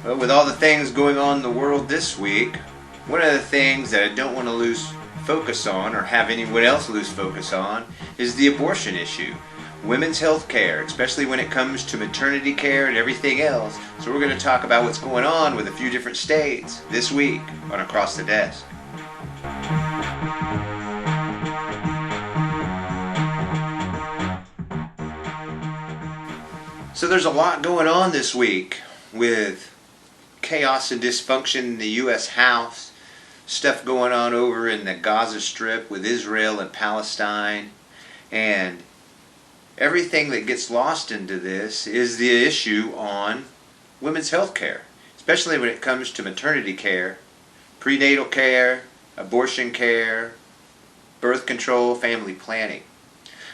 Well, with all the things going on in the world this week, one of the things that I don't want to lose focus on or have anyone else lose focus on is the abortion issue. Women's health care, especially when it comes to maternity care and everything else. So we're going to talk about what's going on with a few different states this week on Across the Desk. So there's a lot going on this week with chaos and dysfunction in the U.S. House, stuff going on over in the Gaza Strip with Israel and Palestine, and everything that gets lost into this is the issue on women's health care, especially when it comes to maternity care, prenatal care, abortion care, birth control, family planning.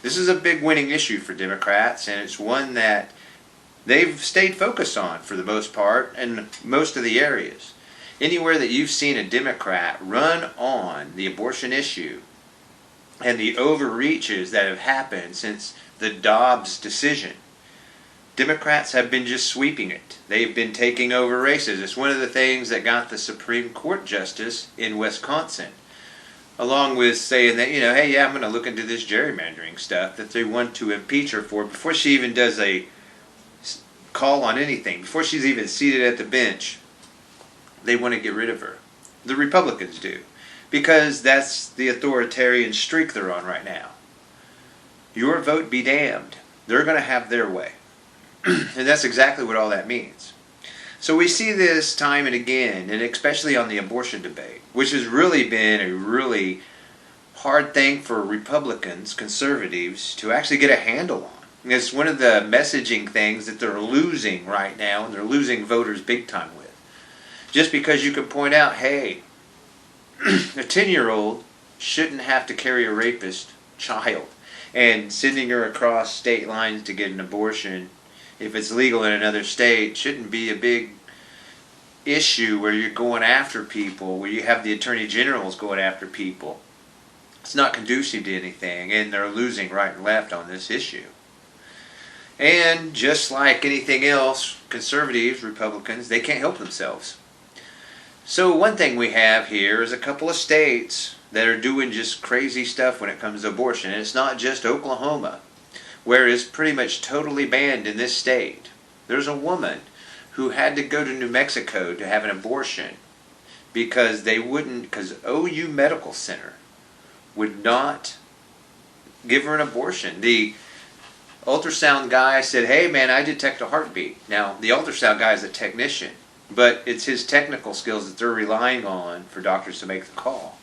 This is a big winning issue for Democrats, and it's one that they've stayed focused on for the most part in most of the areas. Anywhere that you've seen a Democrat run on the abortion issue and the overreaches that have happened since the Dobbs decision, Democrats have been just sweeping it. They've been taking over races. It's one of the things that got the Supreme Court justice in Wisconsin, along with saying that, hey, yeah, I'm going to look into this gerrymandering stuff that they want to impeach her for before she even does a call on anything, before she's even seated at the bench. They want to get rid of her. The Republicans do, because that's the authoritarian streak they're on right now. Your vote be damned. They're going to have their way. And that's exactly what all that means. So we see this time and again, and especially on the abortion debate, which has really been a really hard thing for Republicans, conservatives, to actually get a handle on. It's one of the messaging things that they're losing right now, and they're losing voters big time with. Just because you can point out, hey, a 10-year-old shouldn't have to carry a rapist child, and sending her across state lines to get an abortion, if it's legal in another state, shouldn't be a big issue where you're going after people, where you have the attorney generals going after people. It's not conducive to anything, and they're losing right and left on this issue. And just like anything else, conservatives, Republicans, they can't help themselves. So one thing we have here is a couple of states that are doing just crazy stuff when it comes to abortion. And it's not just Oklahoma, where it's pretty much totally banned in this state. There's a woman who had to go to New Mexico to have an abortion because OU Medical Center would not give her an abortion. The ultrasound guy said, hey man, I detect a heartbeat. Now, the ultrasound guy is a technician, but it's his technical skills that they're relying on for doctors to make the call.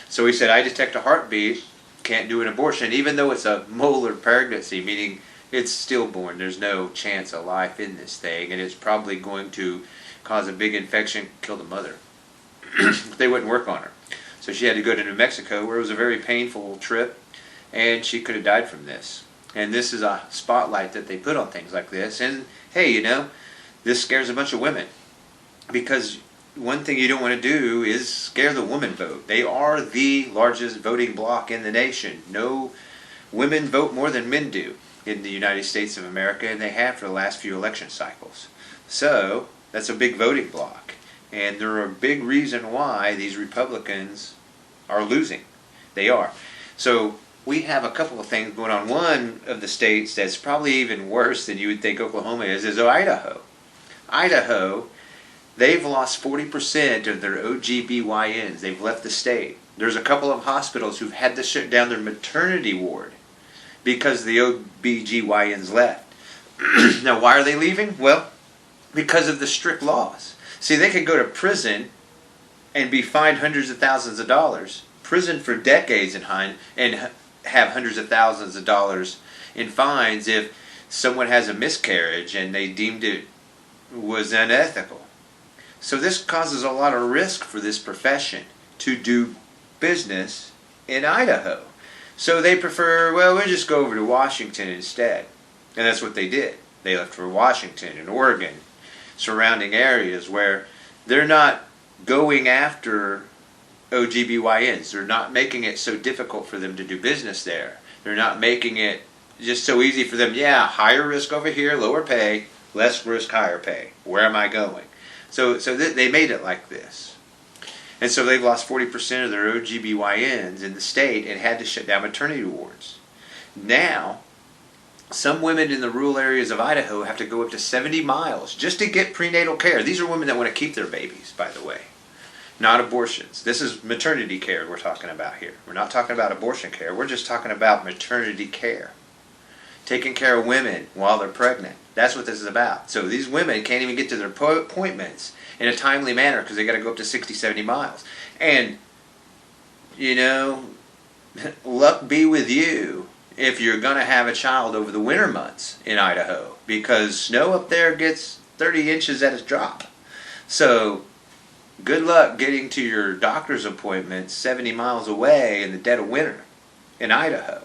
So he said, I detect a heartbeat, can't do an abortion, even though it's a molar pregnancy, meaning it's stillborn. There's no chance of life in this thing, and it's probably going to cause a big infection, kill the mother. They wouldn't work on her. So she had to go to New Mexico, where it was a very painful trip, and she could have died from this. And this is a spotlight that they put on things like this. And hey, this scares a bunch of women. Because one thing you don't want to do is scare the woman vote. They are the largest voting bloc in the nation. No women vote more than men do in the United States of America, and they have for the last few election cycles. So that's a big voting bloc. And they're a big reason why these Republicans are losing. They are. So we have a couple of things going on. One of the states that's probably even worse than you would think Oklahoma is Idaho. Idaho, they've lost 40% of their OBG-YNs. They've left the state. There's a couple of hospitals who've had to shut down their maternity ward because the OBG-YNs left. Now, why are they leaving? Well, because of the strict laws. See, they could go to prison and be fined hundreds of thousands of dollars, prison for decades and have hundreds of thousands of dollars in fines if someone has a miscarriage and they deemed it was unethical. So this causes a lot of risk for this profession to do business in Idaho. So they prefer, we'll just go over to Washington instead. And that's what they did. They left for Washington and Oregon, surrounding areas where they're not going after OBGYNs. They're not making it so difficult for them to do business there. They're not making it just so easy for them. Yeah, higher risk over here, lower pay, less risk, higher pay. Where am I going? So they made it like this. And so they've lost 40% of their OBGYNs in the state and had to shut down maternity wards. Now, some women in the rural areas of Idaho have to go up to 70 miles just to get prenatal care. These are women that want to keep their babies, by the way, not abortions. This is maternity care we're talking about here. We're not talking about abortion care. We're just talking about maternity care. Taking care of women while they're pregnant. That's what this is about. So these women can't even get to their appointments in a timely manner because they got to go up to 60, 70 miles. And, you know, luck be with you if you're going to have a child over the winter months in Idaho, because snow up there gets 30 inches at a drop. So good luck getting to your doctor's appointment 70 miles away in the dead of winter in Idaho.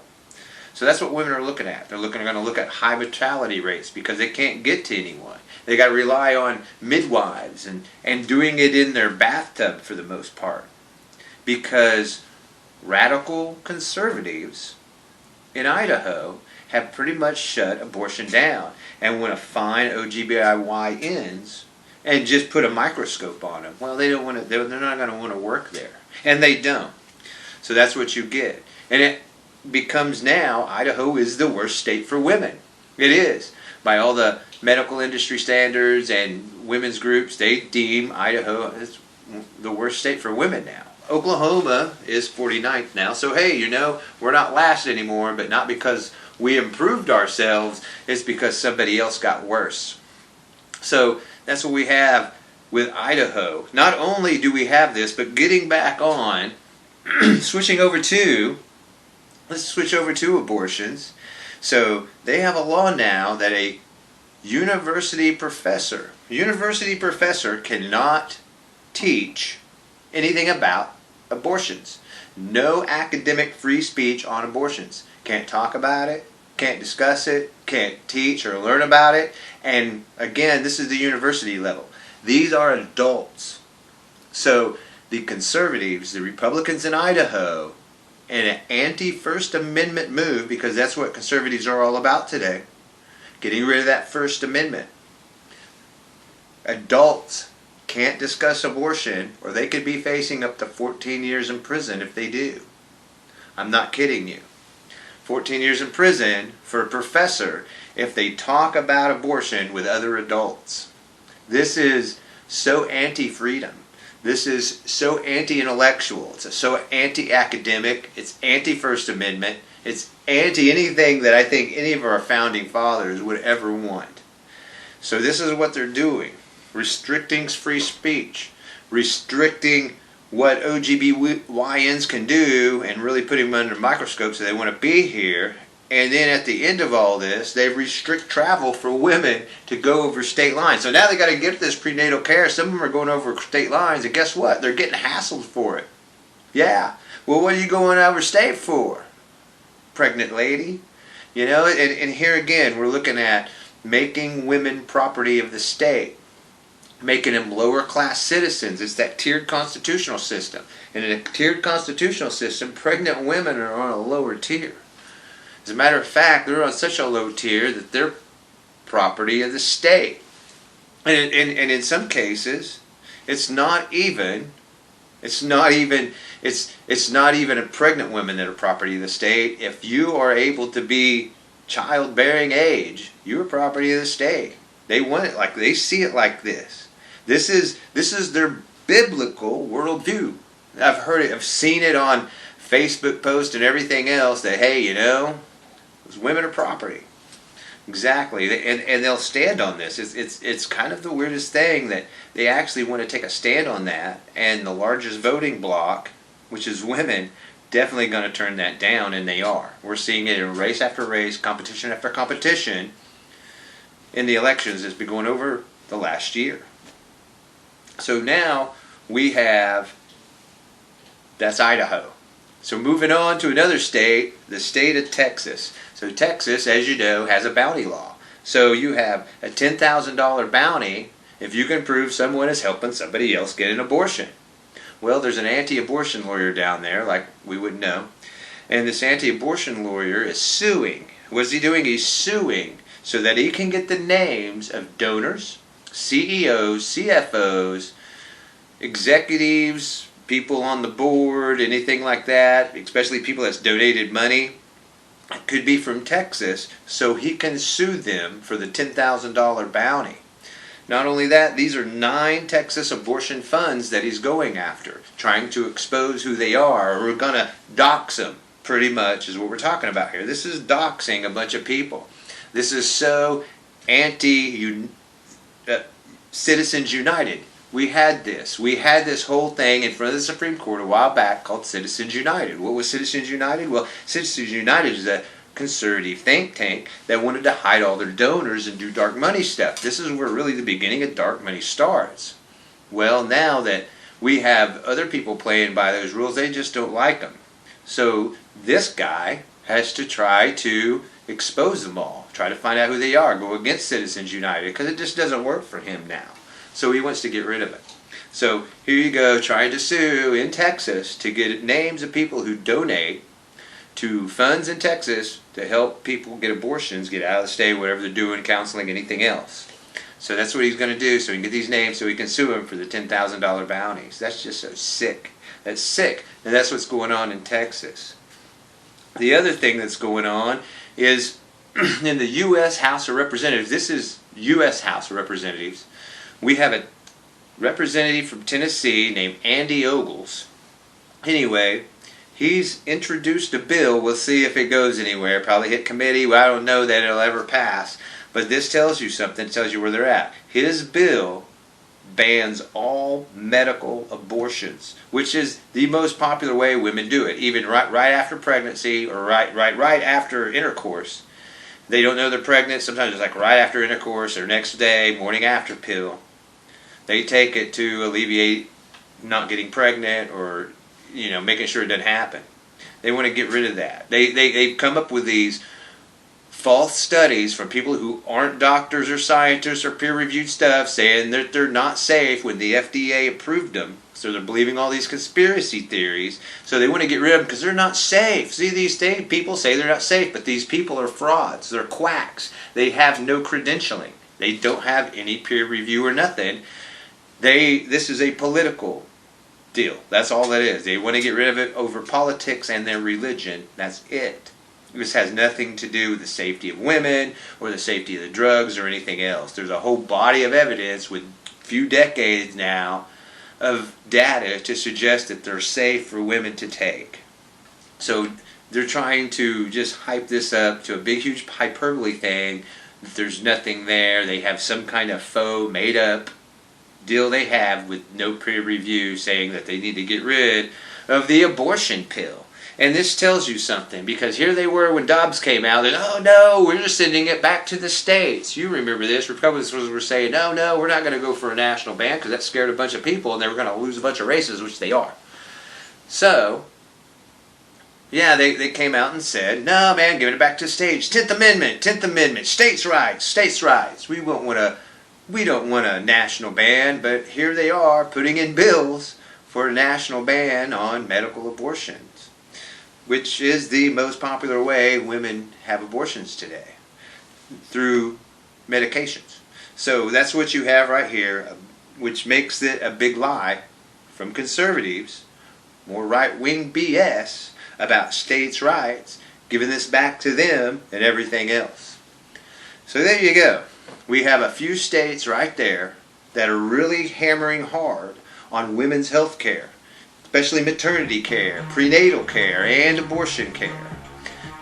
So that's what women are looking at. They're going to look at high mortality rates because they can't get to anyone. They got to rely on midwives and doing it in their bathtub for the most part, because radical conservatives in Idaho have pretty much shut abortion down and want to fine OBGYNs and just put a microscope on them. Well, they don't want to. They're not going to want to work there, and they don't. So that's what you get, and it becomes now Idaho is the worst state for women. It is, by all the medical industry standards and women's groups. They deem Idaho as the worst state for women now. Oklahoma is 49th now, so hey, you know, we're not last anymore, but not because we improved ourselves, it's because somebody else got worse. So that's what we have with Idaho. Not only do we have this, but getting back on, let's switch over to abortions. So they have a law now that a university professor cannot teach anything about abortions. No academic free speech on abortions. Can't talk about it, can't discuss it, can't teach or learn about it. And again, this is the university level. These are adults. So the conservatives, the Republicans in Idaho, in an anti-First Amendment move, because that's what conservatives are all about today, getting rid of that First Amendment. Adults can't discuss abortion, or they could be facing up to 14 years in prison if they do. I'm not kidding you. 14 years in prison for a professor if they talk about abortion with other adults. This is so anti-freedom. This is so anti-intellectual. It's so anti-academic. It's anti-First Amendment. It's anti-anything that I think any of our founding fathers would ever want. So this is what they're doing. Restricting free speech. Restricting what OBGYNs can do and really putting them under a microscope so they want to be here. And then at the end of all this, they restrict travel for women to go over state lines. So now they got to get this prenatal care. Some of them are going over state lines, and guess what? They're getting hassled for it. Yeah. Well, what are you going over state for, pregnant lady? You know, and here again, we're looking at making women property of the state, making them lower class citizens. It's that tiered constitutional system. And in a tiered constitutional system, pregnant women are on a lower tier. As a matter of fact, they're on such a low tier that they're property of the state. And in some cases, it's not even a pregnant women that are property of the state. If you are able to be childbearing age, you're property of the state. They want it like, they see it like this. This is their biblical worldview. I've seen it on Facebook posts and everything else that, hey, you know, those women are property. Exactly, and they'll stand on this. It's kind of the weirdest thing that they actually want to take a stand on that, and the largest voting bloc, which is women, definitely going to turn that down, and they are. We're seeing it in race after race, competition after competition in the elections that's been going over the last year. So now we have, that's Idaho. So moving on to another state, the state of Texas. So Texas, as you know, has a bounty law. So you have a $10,000 bounty if you can prove someone is helping somebody else get an abortion. Well, there's an anti-abortion lawyer down there, like we would know. And this anti-abortion lawyer is suing. What's he doing? He's suing so that he can get the names of donors, CEOs, CFOs, executives, people on the board, anything like that, especially people that's donated money, could be from Texas, so he can sue them for the $10,000 bounty. Not only that, these are 9 Texas abortion funds that he's going after, trying to expose who they are, or we're going to dox them, pretty much is what we're talking about here. This is doxing a bunch of people. This is so Citizens United. We had this whole thing in front of the Supreme Court a while back called Citizens United. What was Citizens United? Well, Citizens United is a conservative think tank that wanted to hide all their donors and do dark money stuff. This is where really the beginning of dark money starts. Well, now that we have other people playing by those rules, they just don't like them. So this guy has to try to expose them all, try to find out who they are, go against Citizens United, because it just doesn't work for him now. So he wants to get rid of it. So here you go, trying to sue in Texas to get names of people who donate to funds in Texas to help people get abortions, get out of the state, whatever they're doing, counseling, anything else. So that's what he's going to do, so he can get these names so he can sue him for the $10,000 bounties. That's just so sick. That's sick. And that's what's going on in Texas. The other thing that's going on is in the U.S. House of Representatives. This is U.S. House of Representatives. We have a representative from Tennessee named Andy Ogles. Anyway, he's introduced a bill. We'll see if it goes anywhere. Probably hit committee. Well, I don't know that it'll ever pass. But this tells you something. It tells you where they're at. His bill bans all medical abortions, which is the most popular way women do it. Even right after pregnancy or right after intercourse. They don't know they're pregnant. Sometimes it's like right after intercourse or next day, morning after pill. They take it to alleviate not getting pregnant or, making sure it doesn't happen. They want to get rid of that. They've come up with these false studies from people who aren't doctors or scientists or peer-reviewed stuff saying that they're not safe when the FDA approved them. So they're believing all these conspiracy theories. So they want to get rid of them because they're not safe. See, these things, people say they're not safe, but these people are frauds. They're quacks. They have no credentialing. They don't have any peer review or nothing. This is a political deal. That's all it is. They want to get rid of it over politics and their religion. That's it. This has nothing to do with the safety of women or the safety of the drugs or anything else. There's a whole body of evidence with a few decades now of data to suggest that they're safe for women to take. So they're trying to just hype this up to a big, huge hyperbole thing. That there's nothing there. They have some kind of faux, made-up deal they have with no peer review saying that they need to get rid of the abortion pill. And this tells you something, because here they were when Dobbs came out, and oh no, we're just sending it back to the states. You remember this. Republicans were saying, no, we're not going to go for a national ban because that scared a bunch of people and they were going to lose a bunch of races, which they are. So, yeah, they came out and said, no, man, give it back to the states. 10th Amendment, states' rights. We don't want a national ban, but here they are putting in bills for a national ban on medical abortions, which is the most popular way women have abortions today, through medications. So that's what you have right here, which makes it a big lie from conservatives, more right-wing BS about states' rights, giving this back to them and everything else. So there you go. We have a few states right there that are really hammering hard on women's health care, especially maternity care, prenatal care, and abortion care.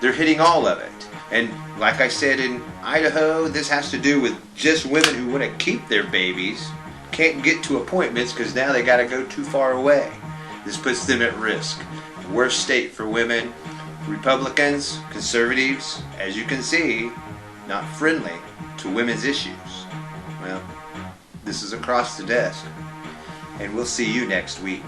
They're hitting all of it. And like I said, in Idaho, this has to do with just women who want to keep their babies, can't get to appointments because now they got to go too far away. This puts them at risk. Worst state for women. Republicans, conservatives, as you can see, not friendly to women's issues. Well, this is Across the Desk, and we'll see you next week.